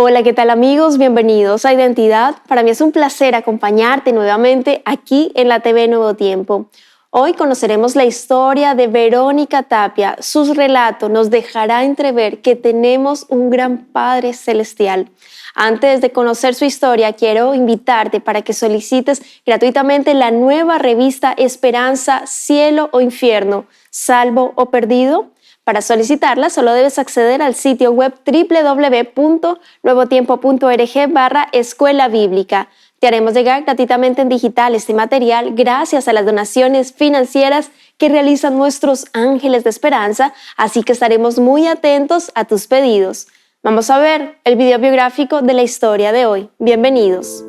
Hola, ¿qué tal amigos? Bienvenidos a Identidad. Para mí es un placer acompañarte nuevamente aquí en la TV Nuevo Tiempo. Hoy conoceremos la historia de Verónica Tapia. Sus relatos nos dejará entrever que tenemos un gran Padre Celestial. Antes de conocer su historia, quiero invitarte para que solicites gratuitamente la nueva revista Esperanza, Cielo o Infierno, Salvo o Perdido. Para solicitarla, solo debes acceder al sitio web www.nuevotiempo.org/escuela bíblica. Te haremos llegar gratuitamente en digital este material gracias a las donaciones financieras que realizan nuestros ángeles de esperanza, así que estaremos muy atentos a tus pedidos. Vamos a ver el video biográfico de la historia de hoy. Bienvenidos.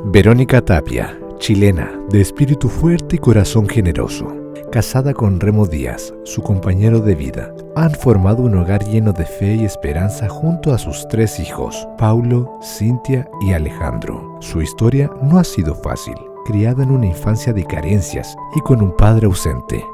Verónica Tapia, chilena, de espíritu fuerte y corazón generoso. Casada con Remo Díaz, su compañero de vida, han formado un hogar lleno de fe y esperanza junto a sus 3 hijos, Paulo, Cintia y Alejandro. Su historia no ha sido fácil, criada en una infancia de carencias y con un padre ausente.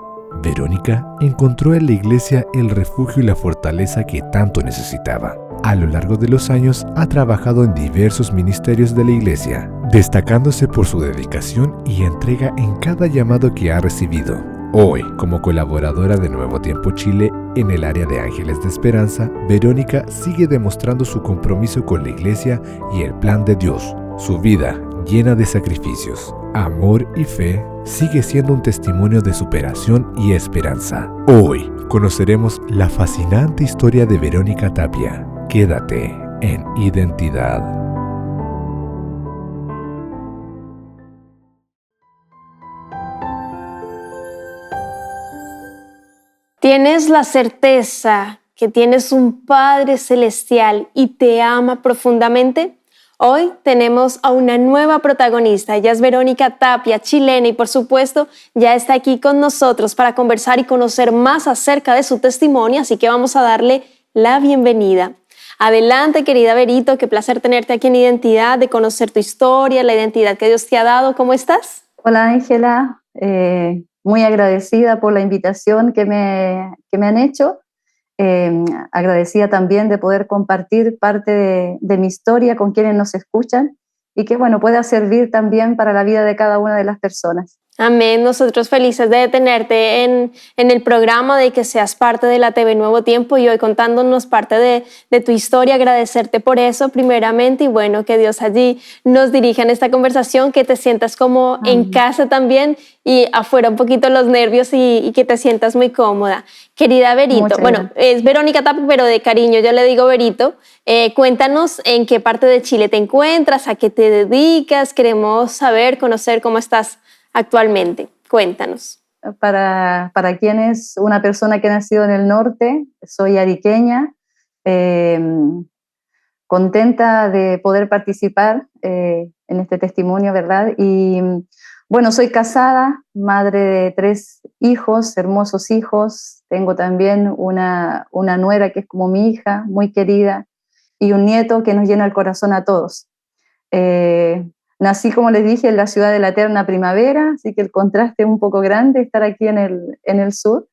Verónica encontró en la iglesia el refugio y la fortaleza que tanto necesitaba. A lo largo de los años ha trabajado en diversos ministerios de la iglesia, destacándose por su dedicación y entrega en cada llamado que ha recibido. Hoy, como colaboradora de Nuevo Tiempo Chile en el área de Ángeles de Esperanza, Verónica sigue demostrando su compromiso con la iglesia y el plan de Dios. Su vida, llena de sacrificios, amor y fe, sigue siendo un testimonio de superación y esperanza. Hoy conoceremos la fascinante historia de Verónica Tapia. Quédate en Identidad. ¿Tienes la certeza que tienes un Padre Celestial y te ama profundamente? Hoy tenemos a una nueva protagonista. Ella es Verónica Tapia, chilena, y por supuesto ya está aquí con nosotros para conversar y conocer más acerca de su testimonio, así que vamos a darle la bienvenida. Adelante, querida Verito, qué placer tenerte aquí en Identidad, de conocer tu historia, la identidad que Dios te ha dado. ¿Cómo estás? Hola Ángela, muy agradecida por la invitación que me han hecho, agradecida también de poder compartir parte de mi historia con quienes nos escuchan y que bueno, pueda servir también para la vida de cada una de las personas. Amén. Nosotros felices de tenerte en el programa, de que seas parte de la TV Nuevo Tiempo y hoy contándonos parte de tu historia, agradecerte por eso primeramente y bueno, que Dios allí nos dirija en esta conversación, que te sientas como en casa también y afuera un poquito los nervios y que te sientas muy cómoda. Querida Verito, bueno, es Verónica Tapia, pero de cariño yo le digo Verito. Cuéntanos en qué parte de Chile te encuentras, a qué te dedicas, queremos saber, conocer cómo estás actualmente. Cuéntanos. Para quien es una persona que ha nacido en el norte, soy ariqueña, contenta de poder participar en este testimonio, ¿verdad? Y bueno, soy casada, madre de 3 hijos, hermosos hijos. Tengo también una nuera que es como mi hija, muy querida, y un nieto que nos llena el corazón a todos. Nací, como les dije, en la ciudad de la eterna primavera, así que el contraste es un poco grande estar aquí en el sur,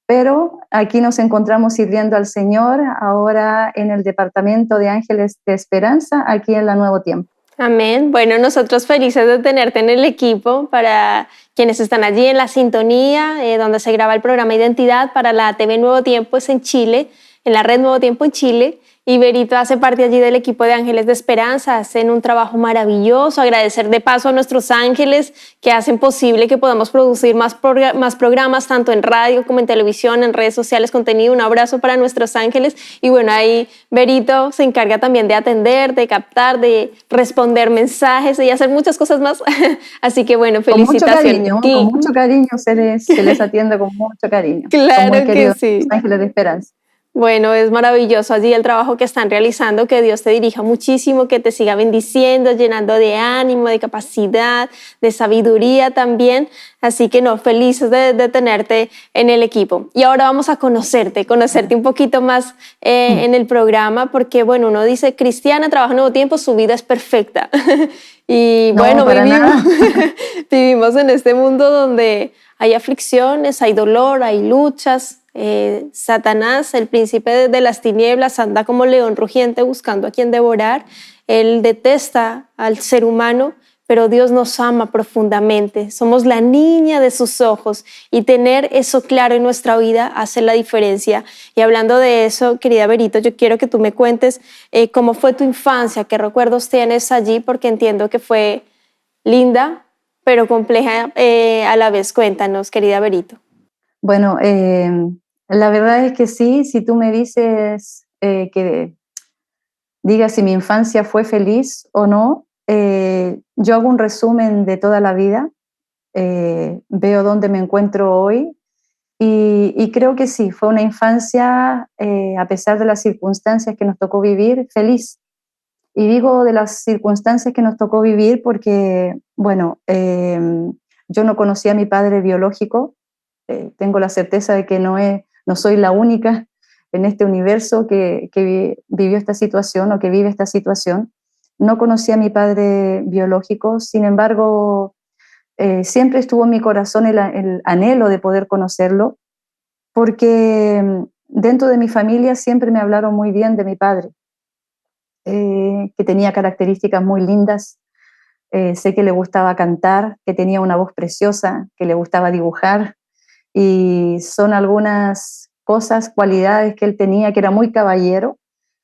pero aquí nos encontramos sirviendo al Señor, ahora en el Departamento de Ángeles de Esperanza, aquí en la Nuevo Tiempo. Amén. Bueno, nosotros felices de tenerte en el equipo, para quienes están allí en la sintonía, donde se graba el programa Identidad para la TV Nuevo Tiempo, es en Chile, en la red Nuevo Tiempo en Chile. Y Verito hace parte allí del equipo de Ángeles de Esperanza, hacen un trabajo maravilloso. Agradecer de paso a nuestros ángeles que hacen posible que podamos producir más programas, tanto en radio como en televisión, en redes sociales, contenido. Un abrazo para nuestros ángeles. Y bueno, ahí Verito se encarga también de atender, de captar, de responder mensajes y hacer muchas cosas más. Así que bueno, felicitaciones. Con mucho cariño se les atiende con mucho cariño. Claro. Son muy queridos, que sí. Ángeles de Esperanza. Bueno, es maravilloso allí el trabajo que están realizando, que Dios te dirija muchísimo, que te siga bendiciendo, llenando de ánimo, de capacidad, de sabiduría también. Así que felices de tenerte en el equipo. Y ahora vamos a conocerte un poquito más en el programa, porque bueno, uno dice, cristiana, trabaja en Nuevo Tiempo, su vida es perfecta. Y bueno, vivimos en este mundo donde hay aflicciones, hay dolor, hay luchas, Satanás, el príncipe de las tinieblas, anda como león rugiente buscando a quien devorar. Él detesta al ser humano, pero Dios nos ama profundamente. Somos la niña de sus ojos y tener eso claro en nuestra vida hace la diferencia. Y hablando de eso, querida Berito, yo quiero que tú me cuentes cómo fue tu infancia, qué recuerdos tienes allí, porque entiendo que fue linda, pero compleja a la vez. Cuéntanos, querida Berito. Bueno, la verdad es que sí, si tú me dices que diga si mi infancia fue feliz o no, yo hago un resumen de toda la vida, veo dónde me encuentro hoy y creo que sí, fue una infancia, a pesar de las circunstancias que nos tocó vivir, feliz. Y digo de las circunstancias que nos tocó vivir porque, bueno, yo no conocía a mi padre biológico, tengo la certeza de que no soy la única en este universo que vivió esta situación o que vive esta situación. No conocí a mi padre biológico, sin embargo, siempre estuvo en mi corazón el anhelo de poder conocerlo, porque dentro de mi familia siempre me hablaron muy bien de mi padre, que tenía características muy lindas. Sé que le gustaba cantar, que tenía una voz preciosa, que le gustaba dibujar, y son algunas cosas, cualidades que él tenía, que era muy caballero.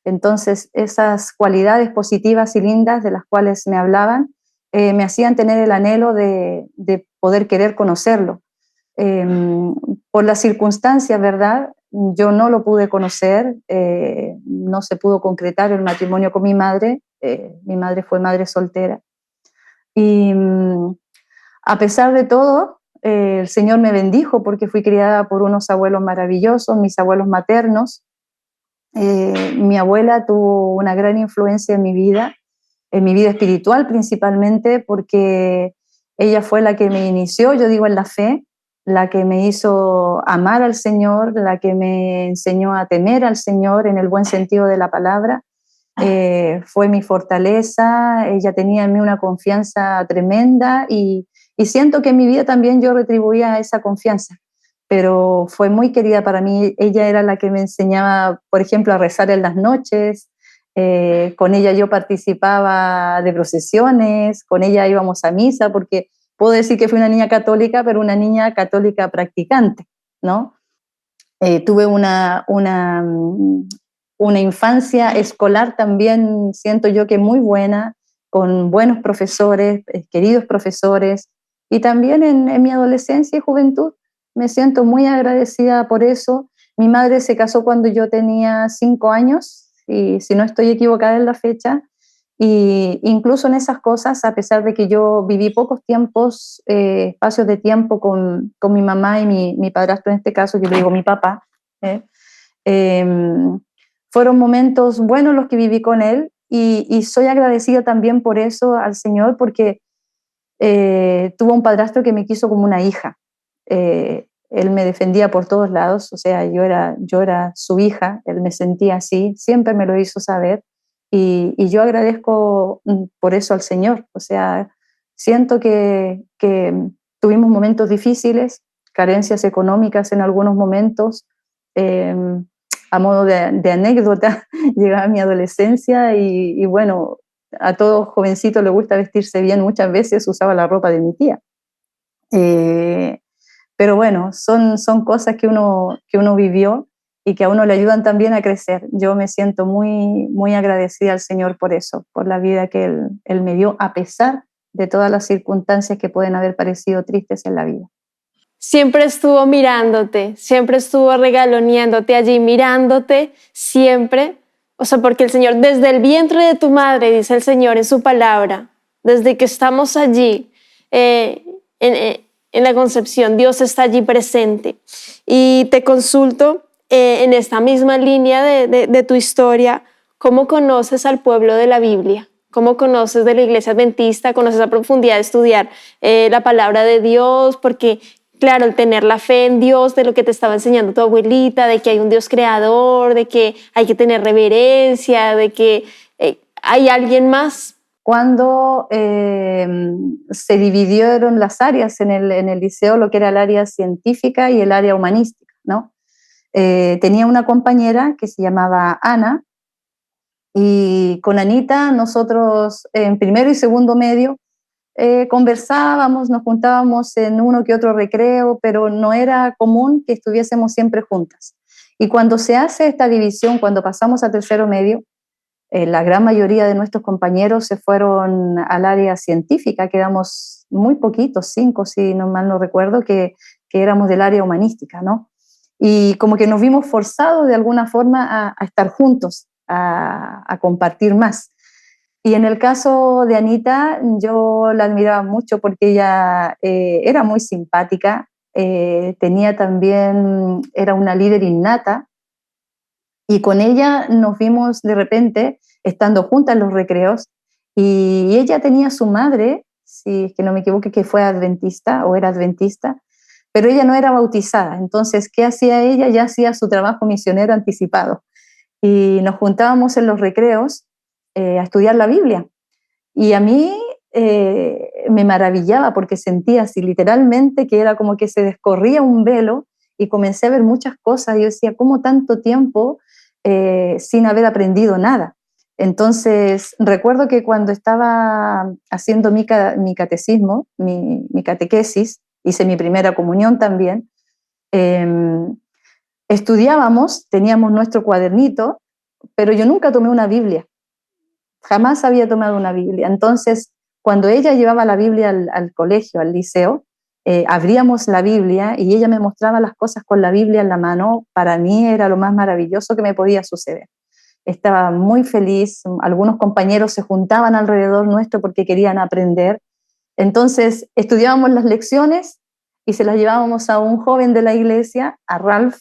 Entonces, esas cualidades positivas y lindas de las cuales me hablaban, me hacían tener el anhelo de poder querer conocerlo. Eh, por las circunstancias, ¿verdad? Yo no lo pude conocer, no se pudo concretar el matrimonio con mi madre fue madre soltera. Y a pesar de todo, el Señor me bendijo porque fui criada por unos abuelos maravillosos, mis abuelos maternos. Mi abuela tuvo una gran influencia en mi vida espiritual principalmente, porque ella fue la que me inició, yo digo, en la fe, la que me hizo amar al Señor, la que me enseñó a temer al Señor en el buen sentido de la palabra. Fue mi fortaleza, ella tenía en mí una confianza tremenda y siento que en mi vida también yo retribuía esa confianza, pero fue muy querida para mí. Ella era la que me enseñaba, por ejemplo, a rezar en las noches. Con ella yo participaba de procesiones, con ella íbamos a misa, porque puedo decir que fui una niña católica, pero una niña católica practicante, ¿no? Tuve una infancia escolar también, siento yo que muy buena, con buenos profesores, queridos profesores, y también en mi adolescencia y juventud me siento muy agradecida por eso. Mi madre se casó cuando yo tenía 5 años, y si no estoy equivocada en la fecha, y incluso en esas cosas, a pesar de que yo viví pocos tiempos, espacios de tiempo con mi mamá y mi padrastro en este caso, yo le digo mi papá, ¿eh? Eh, fueron momentos buenos los que viví con él y soy agradecida también por eso al Señor, porque tuve un padrastro que me quiso como una hija. Él me defendía por todos lados, o sea, yo era su hija, él me sentía así, siempre me lo hizo saber y yo agradezco por eso al Señor. O sea, siento que tuvimos momentos difíciles, carencias económicas en algunos momentos. eh, a modo de anécdota, llegaba mi adolescencia y bueno, a todo jovencito le gusta vestirse bien, muchas veces usaba la ropa de mi tía. Eh, pero bueno, son cosas que uno vivió y que a uno le ayudan también a crecer. Yo me siento muy, muy agradecida al Señor por eso, por la vida que Él me dio, a pesar de todas las circunstancias que pueden haber parecido tristes en la vida. Siempre estuvo mirándote, siempre estuvo regaloneándote allí, mirándote siempre. O sea, porque el Señor, desde el vientre de tu madre, dice el Señor en su palabra, desde que estamos allí, en la concepción, Dios está allí presente. Y te consulto en esta misma línea de tu historia, ¿cómo conoces al pueblo de la Biblia? ¿Cómo conoces de la Iglesia Adventista? ¿Conoces a profundidad de estudiar la palabra de Dios? Porque claro, el tener la fe en Dios, de lo que te estaba enseñando tu abuelita, de que hay un Dios creador, de que hay que tener reverencia, de que hay alguien más. Cuando se dividieron las áreas en el liceo, lo que era el área científica y el área humanística, ¿no? tenía una compañera que se llamaba Ana, y con Anita nosotros en primero y segundo medio conversábamos, nos juntábamos en uno que otro recreo, pero no era común que estuviésemos siempre juntas. Y cuando se hace esta división, cuando pasamos a tercero medio, la gran mayoría de nuestros compañeros se fueron al área científica, quedamos muy poquitos, 5, si no mal no recuerdo, que éramos del área humanística, ¿no? Y como que nos vimos forzados de alguna forma a estar juntos, a compartir más. Y en el caso de Anita, yo la admiraba mucho porque ella era muy simpática, tenía también, era una líder innata, y con ella nos vimos de repente estando juntas en los recreos, y ella tenía su madre, si es que no me equivoco, que fue adventista o era adventista, pero ella no era bautizada. Entonces, ¿qué hacía ella? Ya hacía su trabajo misionero anticipado. Y nos juntábamos en los recreos a estudiar la Biblia. Y a mí me maravillaba porque sentía así literalmente que era como que se descorría un velo y comencé a ver muchas cosas. Y yo decía, ¿cómo tanto tiempo sin haber aprendido nada? Entonces, recuerdo que cuando estaba haciendo mi catecismo, mi catequesis, hice mi primera comunión también, eh, estudiábamos, teníamos nuestro cuadernito, pero yo nunca tomé una Biblia, jamás había tomado una Biblia. Entonces, cuando ella llevaba la Biblia al colegio, al liceo, abríamos la Biblia y ella me mostraba las cosas con la Biblia en la mano. Para mí era lo más maravilloso que me podía suceder. Estaba muy feliz, algunos compañeros se juntaban alrededor nuestro porque querían aprender. Entonces, estudiábamos las lecciones y se las llevábamos a un joven de la iglesia, a Ralph.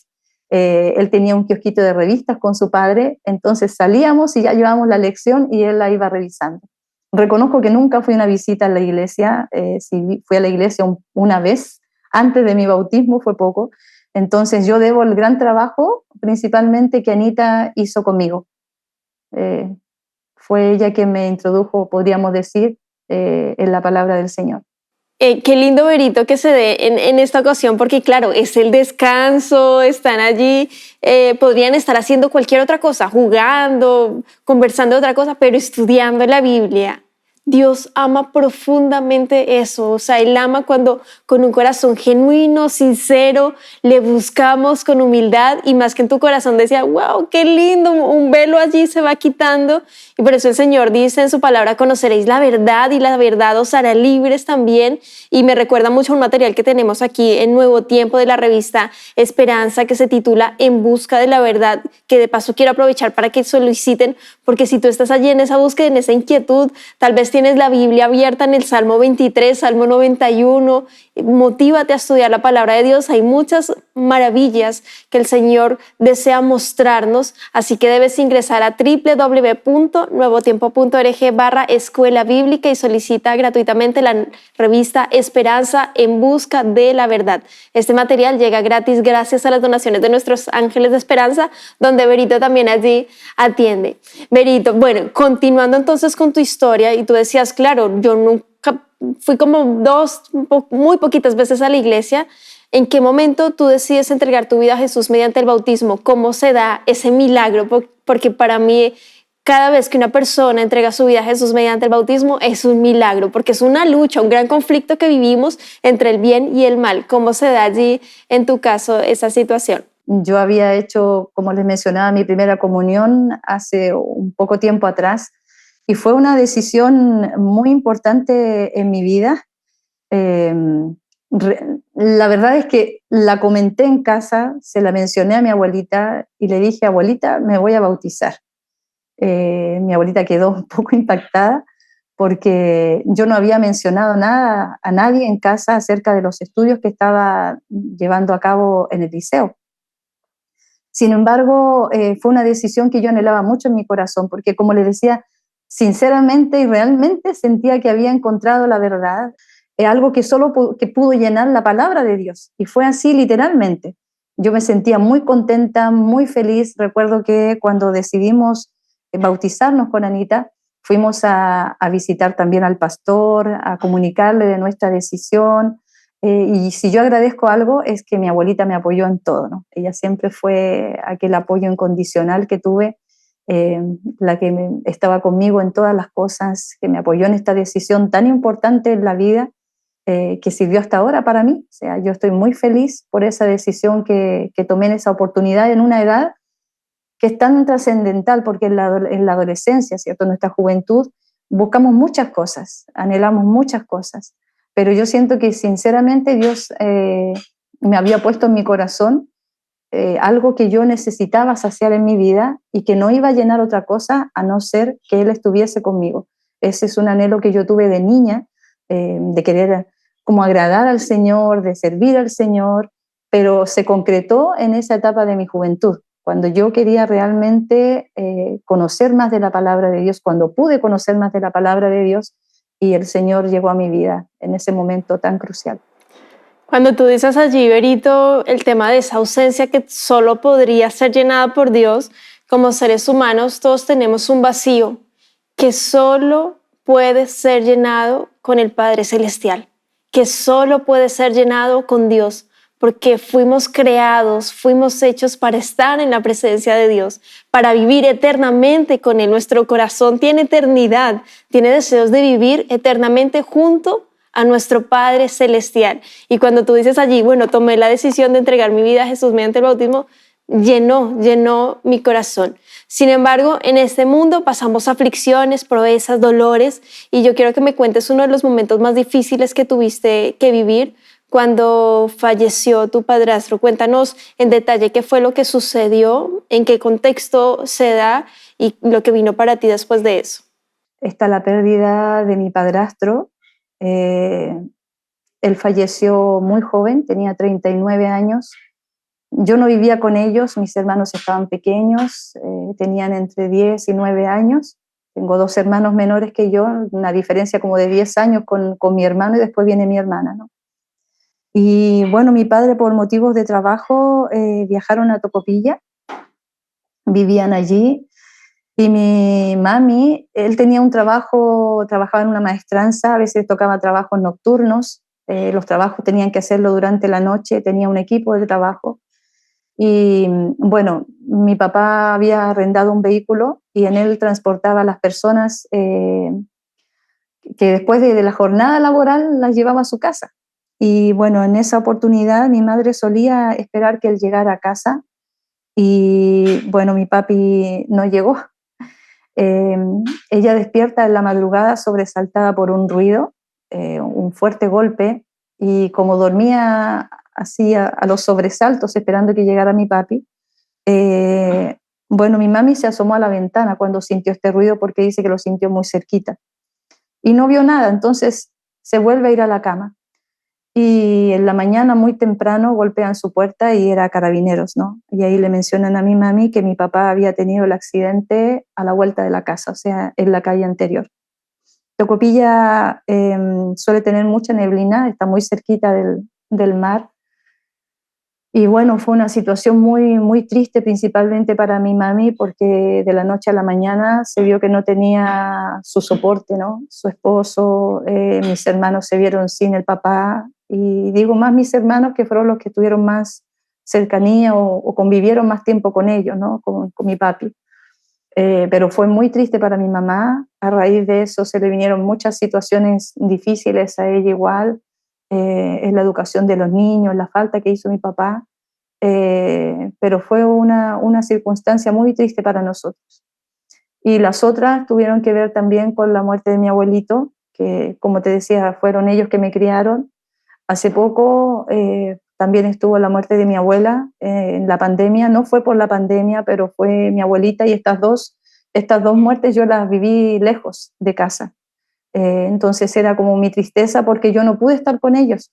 Él tenía un kiosquito de revistas con su padre, entonces salíamos y ya llevábamos la lección y él la iba revisando. Reconozco que nunca fui a una visita a la iglesia, si fui a la iglesia una vez, antes de mi bautismo fue poco, entonces yo debo el gran trabajo principalmente que Anita hizo conmigo. Fue ella quien me introdujo, podríamos decir, en la palabra del Señor. Qué lindo, Berito, que se dé en esta ocasión, porque claro, es el descanso, están allí, podrían estar haciendo cualquier otra cosa, jugando, conversando de otra cosa, pero estudiando la Biblia. Dios ama profundamente eso, o sea, Él ama cuando con un corazón genuino, sincero, le buscamos con humildad, y más que en tu corazón decía, wow, qué lindo, un velo allí se va quitando, y por eso el Señor dice en su palabra, conoceréis la verdad y la verdad os hará libres también. Y me recuerda mucho un material que tenemos aquí en Nuevo Tiempo de la revista Esperanza, que se titula En busca de la verdad, que de paso quiero aprovechar para que soliciten, porque si tú estás allí en esa búsqueda, en esa inquietud, tal vez tienes la Biblia abierta en el Salmo 23, Salmo 91, motívate a estudiar la palabra de Dios. Hay muchas maravillas que el Señor desea mostrarnos, así que debes ingresar a www.nuevotiempo.org/escuela bíblica y solicita gratuitamente la revista Esperanza en busca de la verdad. Este material llega gratis gracias a las donaciones de nuestros ángeles de esperanza, donde Berito también allí atiende. Berito, bueno, continuando entonces con tu historia, y tú decías, claro, yo nunca fui como muy poquitas veces a la iglesia. ¿En qué momento tú decides entregar tu vida a Jesús mediante el bautismo? ¿Cómo se da ese milagro? Porque para mí, cada vez que una persona entrega su vida a Jesús mediante el bautismo es un milagro, porque es una lucha, un gran conflicto que vivimos entre el bien y el mal. ¿Cómo se da allí, en tu caso, esa situación? Yo había hecho, como les mencionaba, mi primera comunión hace un poco tiempo atrás, y fue una decisión muy importante en mi vida. La verdad es que la comenté en casa, se la mencioné a mi abuelita y le dije, abuelita, me voy a bautizar. Mi abuelita quedó un poco impactada porque yo no había mencionado nada a nadie en casa acerca de los estudios que estaba llevando a cabo en el liceo. Sin embargo, fue una decisión que yo anhelaba mucho en mi corazón, porque como le decía, sinceramente y realmente sentía que había encontrado la verdad, algo que solo que pudo llenar la palabra de Dios. Y fue así literalmente. Yo me sentía muy contenta, muy feliz. Recuerdo que cuando decidimos bautizarnos con Anita, fuimos a visitar también al pastor, a comunicarle de nuestra decisión. Y si yo agradezco algo es que mi abuelita me apoyó en todo, ¿no? Ella siempre fue aquel apoyo incondicional que tuve, la que estaba conmigo en todas las cosas, que me apoyó en esta decisión tan importante en la vida, que sirvió hasta ahora para mí. O sea, yo estoy muy feliz por esa decisión que tomé en esa oportunidad en una edad que es tan trascendental, porque en la adolescencia, ¿cierto? En nuestra juventud buscamos muchas cosas, anhelamos muchas cosas, pero yo siento que sinceramente Dios me había puesto en mi corazón algo que yo necesitaba saciar en mi vida y que no iba a llenar otra cosa a no ser que Él estuviese conmigo. Ese es un anhelo que yo tuve de niña, de querer como agradar al Señor, de servir al Señor, pero se concretó en esa etapa de mi juventud, cuando yo quería realmente conocer más de la palabra de Dios, cuando pude conocer más de la palabra de Dios y el Señor llegó a mi vida en ese momento tan crucial. Cuando tú dices allí, Berito, el tema de esa ausencia que solo podría ser llenada por Dios, como seres humanos todos tenemos un vacío que solo puede ser llenado con el Padre Celestial, que solo puede ser llenado con Dios, porque fuimos creados, fuimos hechos para estar en la presencia de Dios, para vivir eternamente con Él. Nuestro corazón tiene eternidad, tiene deseos de vivir eternamente junto a nuestro Padre Celestial. Y cuando tú dices allí, bueno, tomé la decisión de entregar mi vida a Jesús mediante el bautismo, llenó mi corazón. Sin embargo, en este mundo pasamos aflicciones, proezas, dolores, y yo quiero que me cuentes uno de los momentos más difíciles que tuviste que vivir cuando falleció tu padrastro. Cuéntanos en detalle qué fue lo que sucedió, en qué contexto se da y lo que vino para ti después de eso. Está la pérdida de mi padrastro. Él falleció muy joven, tenía 39 años. Yo no vivía con ellos, mis hermanos estaban pequeños, tenían entre 10 y 9 años. Tengo 2 hermanos menores que yo, una diferencia como de 10 años con mi hermano, y después viene mi hermana, ¿no? Y bueno, mi padre por motivos de trabajo viajaron a Tocopilla, vivían allí, y mi mami, él tenía un trabajo, trabajaba en una maestranza, a veces tocaba trabajos nocturnos, los trabajos tenían que hacerlo durante la noche, tenía un equipo de trabajo. Y bueno, mi papá había arrendado un vehículo y en él transportaba a las personas que después de la jornada laboral las llevaba a su casa. Y bueno, en esa oportunidad mi madre solía esperar que él llegara a casa y bueno, mi papi no llegó. Eh, Ella despierta en la madrugada sobresaltada por un ruido, un fuerte golpe, y como dormía así a los sobresaltos esperando que llegara mi papi, bueno, mi mami se asomó a la ventana cuando sintió este ruido porque dice que lo sintió muy cerquita y no vio nada, entonces se vuelve a ir a la cama. Y en la mañana muy temprano golpean su puerta y era Carabineros, ¿no? Y ahí le mencionan a mi mami que mi papá había tenido el accidente a la vuelta de la casa, o sea, en la calle anterior. Tocopilla suele tener mucha neblina, está muy cerquita del mar. Y bueno, fue una situación muy, muy triste, principalmente para mi mami, porque de la noche a la mañana se vio que no tenía su soporte, ¿no? Su esposo, mis hermanos se vieron sin el papá, y digo más mis hermanos, que fueron los que tuvieron más cercanía o convivieron más tiempo con ellos, ¿no? Con mi papi. Pero fue muy triste para mi mamá. A raíz de eso se le vinieron muchas situaciones difíciles a ella igual, en la educación de los niños, la falta que hizo mi papá, pero fue una circunstancia muy triste para nosotros. Y las otras tuvieron que ver también con la muerte de mi abuelito, que como te decía, fueron ellos que me criaron. Hace poco también estuvo la muerte de mi abuela en la pandemia, no fue por la pandemia, pero fue mi abuelita, y estas dos muertes yo las viví lejos de casa. Entonces era como mi tristeza porque yo no pude estar con ellos.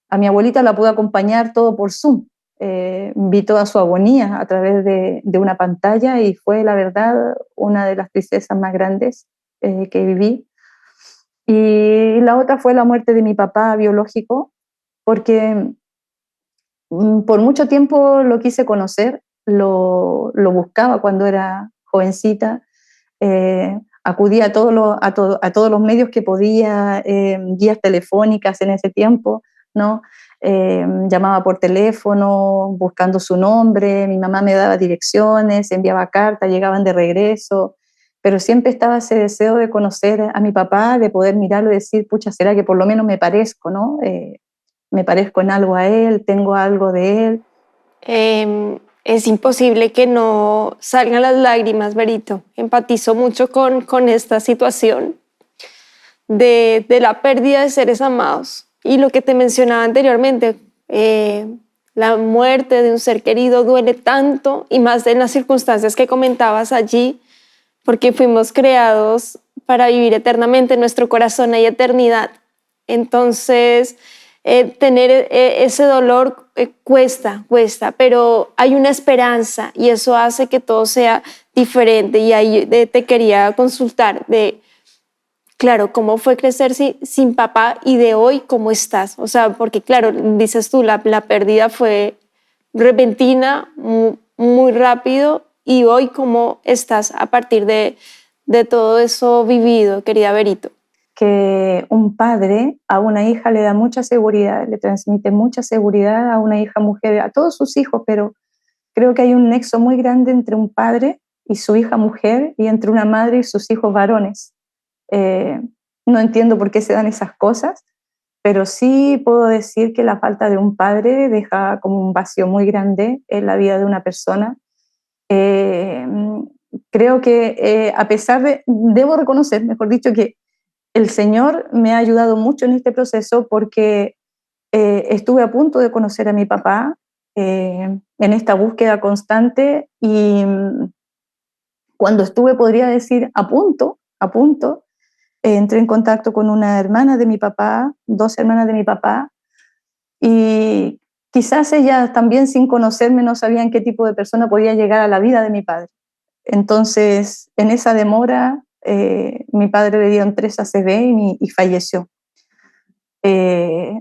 A mi abuelita la pude acompañar todo por Zoom. Vi toda su agonía a través de una pantalla y fue, la verdad, una de las tristezas más grandes que viví. Y la otra fue la muerte de mi papá biológico, porque por mucho tiempo lo quise conocer, lo buscaba cuando era jovencita, acudía a todos los medios que podía, guías telefónicas en ese tiempo, ¿no? Llamaba por teléfono buscando su nombre, mi mamá me daba direcciones, enviaba cartas, llegaban de regreso, pero siempre estaba ese deseo de conocer a mi papá, de poder mirarlo y decir, pucha, será que por lo menos me parezco, ¿no? Me parezco en algo a él, tengo algo de él. Es imposible que no salgan las lágrimas, Berito. Empatizo mucho con esta situación de la pérdida de seres amados. Y lo que te mencionaba anteriormente, la muerte de un ser querido duele tanto, y más en las circunstancias que comentabas allí, porque fuimos creados para vivir eternamente, en nuestro corazón hay eternidad. Entonces, tener ese dolor cuesta, pero hay una esperanza y eso hace que todo sea diferente. Y ahí te quería consultar claro, ¿cómo fue crecer sin papá y de hoy cómo estás? O sea, porque claro, dices tú, la pérdida fue repentina, muy rápido, y hoy cómo estás a partir de todo eso vivido, querida Berito. Que un padre a una hija le da mucha seguridad, le transmite mucha seguridad a una hija mujer, a todos sus hijos, pero creo que hay un nexo muy grande entre un padre y su hija mujer y entre una madre y sus hijos varones. No entiendo por qué se dan esas cosas, pero sí puedo decir que la falta de un padre deja como un vacío muy grande en la vida de una persona. Creo que a pesar debo reconocer, mejor dicho, que el Señor me ha ayudado mucho en este proceso porque estuve a punto de conocer a mi papá en esta búsqueda constante y cuando estuve, podría decir, a punto, entré en contacto con una hermana de mi papá, 2 hermanas de mi papá, y quizás ellas también sin conocerme no sabían qué tipo de persona podía llegar a la vida de mi padre. Entonces, en esa demora, mi padre le dieron 3 ACV y falleció.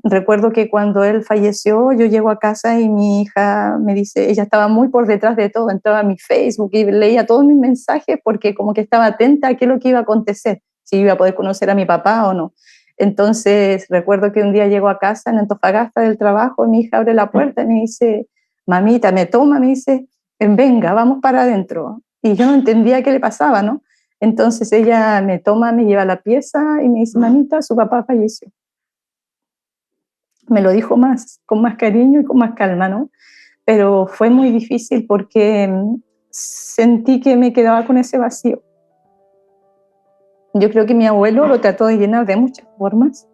Recuerdo que cuando él falleció, yo llego a casa y mi hija me dice, ella estaba muy por detrás de todo, entraba a mi Facebook y leía todos mis mensajes porque como que estaba atenta a qué es lo que iba a acontecer, si iba a poder conocer a mi papá o no. Entonces, recuerdo que un día llego a casa en Antofagasta del trabajo, mi hija abre la puerta y me dice, mamita, me dice, venga, vamos para adentro. Y yo no entendía qué le pasaba, ¿no? Entonces ella me toma, me lleva a la pieza y me dice, mamita, su papá falleció. Me lo dijo con más cariño y con más calma, ¿no? Pero fue muy difícil porque sentí que me quedaba con ese vacío. Yo creo que mi abuelo lo trató de llenar de muchas formas.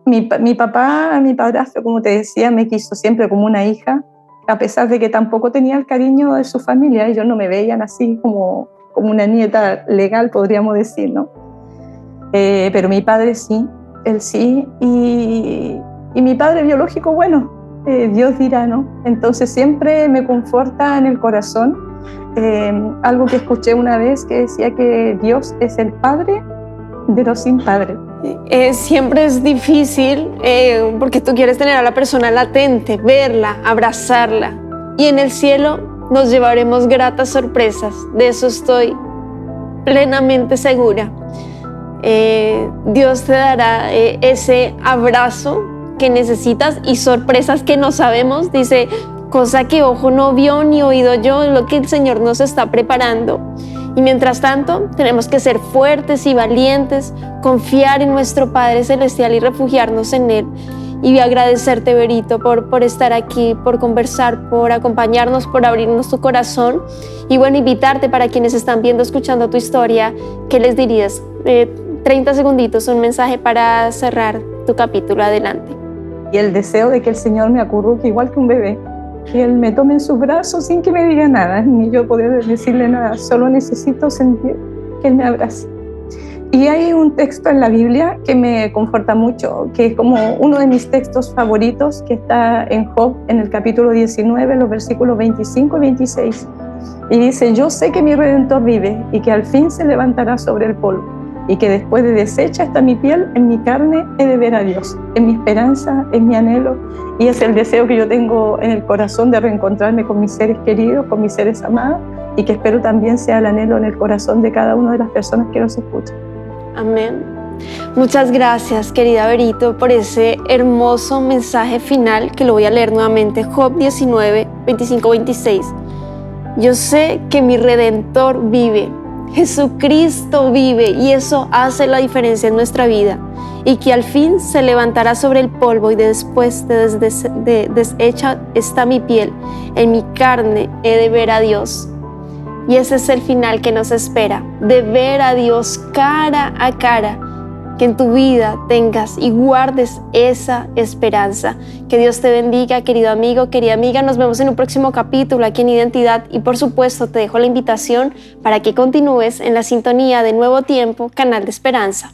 Mi papá, mi padrastro, como te decía, me quiso siempre como una hija, a pesar de que tampoco tenía el cariño de su familia. Ellos no me veían así como una nieta legal, podríamos decir, ¿no? Pero mi padre sí, él sí, y mi padre biológico, bueno, Dios dirá, ¿no? Entonces siempre me conforta en el corazón algo que escuché una vez que decía que Dios es el Padre de los sin padre. Siempre es difícil porque tú quieres tener a la persona latente, verla, abrazarla, y en el cielo nos llevaremos gratas sorpresas, de eso estoy plenamente segura. Dios te dará ese abrazo que necesitas y sorpresas que no sabemos, dice, cosa que ojo no vio ni oído yo, lo que el Señor nos está preparando. Y mientras tanto, tenemos que ser fuertes y valientes, confiar en nuestro Padre Celestial y refugiarnos en Él. Y agradecerte, Berito, por estar aquí, por conversar, por acompañarnos, por abrirnos tu corazón. Y bueno, invitarte para quienes están viendo, escuchando tu historia, ¿qué les dirías? 30 segunditos, un mensaje para cerrar tu capítulo, adelante. Y el deseo de que el Señor me acurruque igual que un bebé, que Él me tome en sus brazos sin que me diga nada, ni yo poder decirle nada, solo necesito sentir que Él me abrace. Y hay un texto en la Biblia que me conforta mucho, que es como uno de mis textos favoritos, que está en Job, en el capítulo 19, los versículos 25 y 26. Y dice, yo sé que mi Redentor vive y que al fin se levantará sobre el polvo, y que después de deshecha está mi piel, en mi carne he de ver a Dios. Es mi esperanza, es mi anhelo, y es el deseo que yo tengo en el corazón de reencontrarme con mis seres queridos, con mis seres amados, y que espero también sea el anhelo en el corazón de cada una de las personas que nos escuchan. Amén. Muchas gracias, querida Berito, por ese hermoso mensaje final que lo voy a leer nuevamente. Job 19, 25-26. Yo sé que mi Redentor vive, Jesucristo vive, y eso hace la diferencia en nuestra vida, y que al fin se levantará sobre el polvo, y después de deshecha está mi piel, en mi carne he de ver a Dios. Y ese es el final que nos espera, de ver a Dios cara a cara. Que en tu vida tengas y guardes esa esperanza. Que Dios te bendiga, querido amigo, querida amiga. Nos vemos en un próximo capítulo aquí en Identidad, y por supuesto te dejo la invitación para que continúes en la sintonía de Nuevo Tiempo, canal de esperanza.